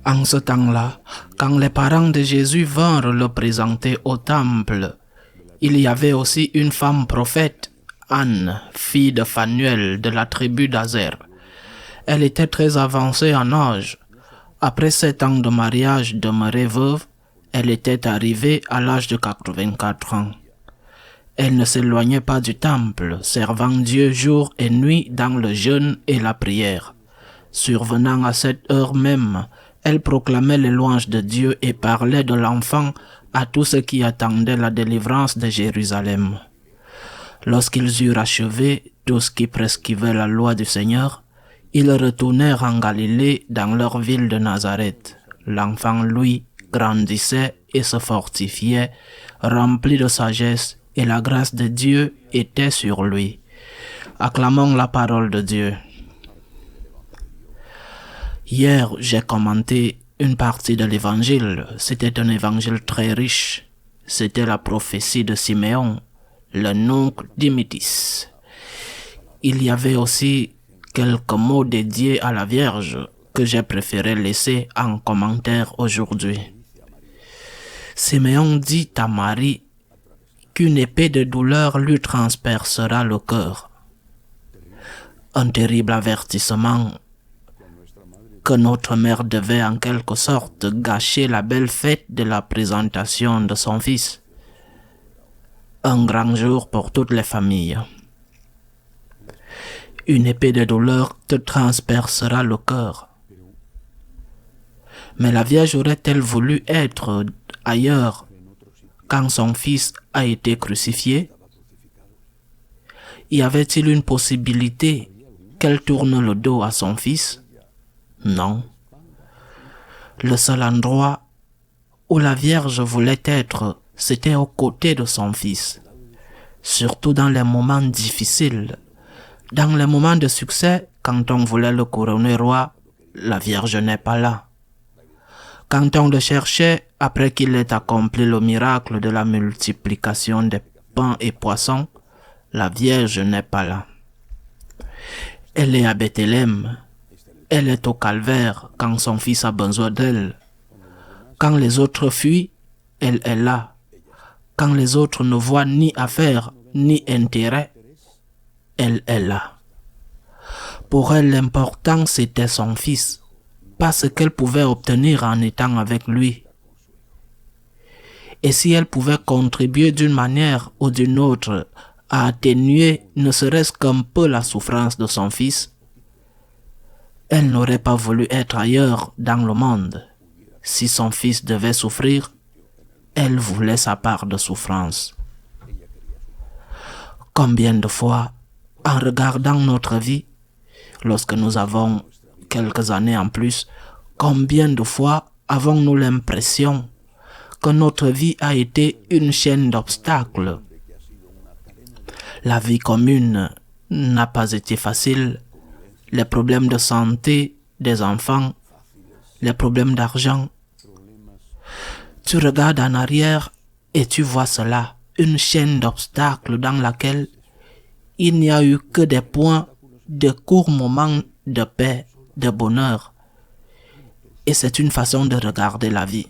En ce temps-là, quand les parents de Jésus vinrent le présenter au temple, il y avait aussi une femme prophète, Anne, fille de Phanuel de la tribu d'Azer. Elle était très avancée en âge. Après 7 ans de mariage demeurée veuve, elle était arrivée à l'âge de 84 ans. Elle ne s'éloignait pas du temple, servant Dieu jour et nuit dans le jeûne et la prière. Survenant à cette heure même, elle proclamait les louanges de Dieu et parlait de l'enfant à tous ceux qui attendaient la délivrance de Jérusalem. Lorsqu'ils eurent achevé tout ce qui prescrivait la loi du Seigneur, ils retournèrent en Galilée dans leur ville de Nazareth. L'enfant, lui, grandissait et se fortifiait, rempli de sagesse, et la grâce de Dieu était sur lui. Acclamons la parole de Dieu. Hier, j'ai commenté une partie de l'évangile. C'était un évangile très riche. C'était la prophétie de Siméon, le noncle d'Imitis. Il y avait aussi quelques mots dédiés à la Vierge que j'ai préféré laisser en commentaire aujourd'hui. Siméon dit à Marie qu'une épée de douleur lui transpercera le cœur. Un terrible avertissement que notre mère devait en quelque sorte gâcher la belle fête de la présentation de son fils. Un grand jour pour toutes les familles. Une épée de douleur te transpercera le cœur. Mais la Vierge aurait-elle voulu être ailleurs quand son fils a été crucifié? Y avait-il une possibilité qu'elle tourne le dos à son fils? Non. Le seul endroit où la Vierge voulait être, c'était aux côtés de son fils. Surtout dans les moments difficiles. Dans les moments de succès, quand on voulait le couronner roi, la Vierge n'est pas là. Quand on le cherchait, après qu'il ait accompli le miracle de la multiplication des pains et poissons, la Vierge n'est pas là. Elle est à Bethléem. Elle est au calvaire quand son fils a besoin d'elle. Quand les autres fuient, elle est là. Quand les autres ne voient ni affaire ni intérêt, elle est là. Pour elle, l'important c'était son fils, pas ce qu'elle pouvait obtenir en étant avec lui. Et si elle pouvait contribuer d'une manière ou d'une autre à atténuer ne serait-ce qu'un peu la souffrance de son fils, elle n'aurait pas voulu être ailleurs dans le monde. Si son fils devait souffrir, elle voulait sa part de souffrance. Combien de fois, en regardant notre vie, lorsque nous avons quelques années en plus, combien de fois avons-nous l'impression que notre vie a été une chaîne d'obstacles? La vie commune n'a pas été facile. Les problèmes de santé des enfants, les problèmes d'argent. Tu regardes en arrière et tu vois cela, une chaîne d'obstacles dans laquelle il n'y a eu que des points de courts moments de paix, de bonheur. Et c'est une façon de regarder la vie.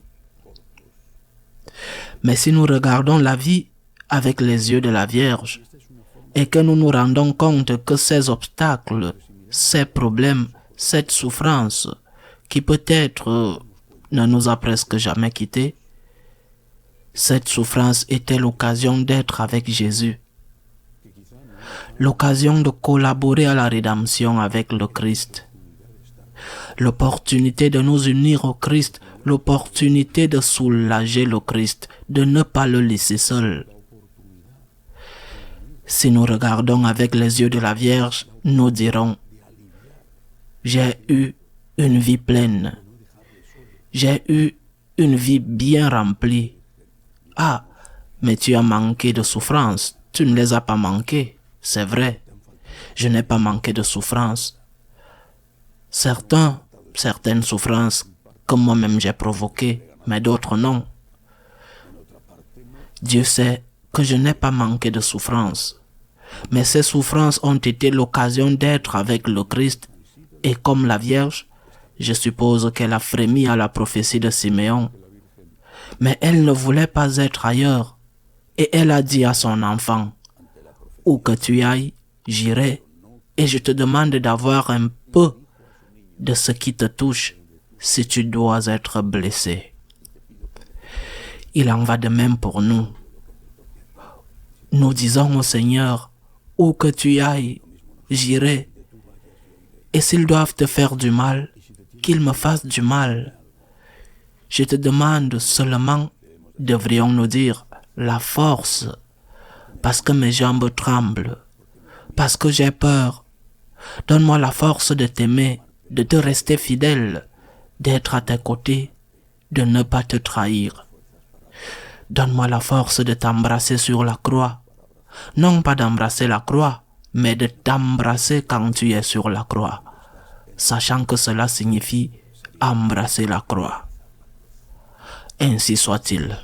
Mais si nous regardons la vie avec les yeux de la Vierge et que nous nous rendons compte que ces obstacles, ces problèmes, cette souffrance qui peut-être ne nous a presque jamais quittés, cette souffrance était l'occasion d'être avec Jésus, l'occasion de collaborer à la rédemption avec le Christ, l'opportunité de nous unir au Christ, l'opportunité de soulager le Christ, de ne pas le laisser seul. Si nous regardons avec les yeux de la Vierge, nous dirons: j'ai eu une vie pleine. J'ai eu une vie bien remplie. Ah, mais tu as manqué de souffrance. Tu ne les as pas manquées, c'est vrai. Je n'ai pas manqué de souffrance. Certaines souffrances que moi-même j'ai provoquées, mais d'autres non. Dieu sait que je n'ai pas manqué de souffrance. Mais ces souffrances ont été l'occasion d'être avec le Christ. Et comme la Vierge, Je suppose qu'elle a frémi à la prophétie de Siméon. Mais elle ne voulait pas être ailleurs. Et elle a dit à son enfant, « Où que tu ailles, j'irai, et je te demande d'avoir un peu de ce qui te touche si tu dois être blessé. » Il en va de même pour nous. Nous disons au Seigneur, « Où que tu ailles, j'irai, et s'ils doivent te faire du mal, qu'ils me fassent du mal. Je te demande seulement, devrions-nous dire, la force, parce que mes jambes tremblent, parce que j'ai peur. Donne-moi la force de t'aimer, de te rester fidèle, d'être à tes côtés, de ne pas te trahir. Donne-moi la force de t'embrasser sur la croix. Non pas d'embrasser la croix, mais de t'embrasser quand tu es sur la croix, sachant que cela signifie embrasser la croix. Ainsi soit-il.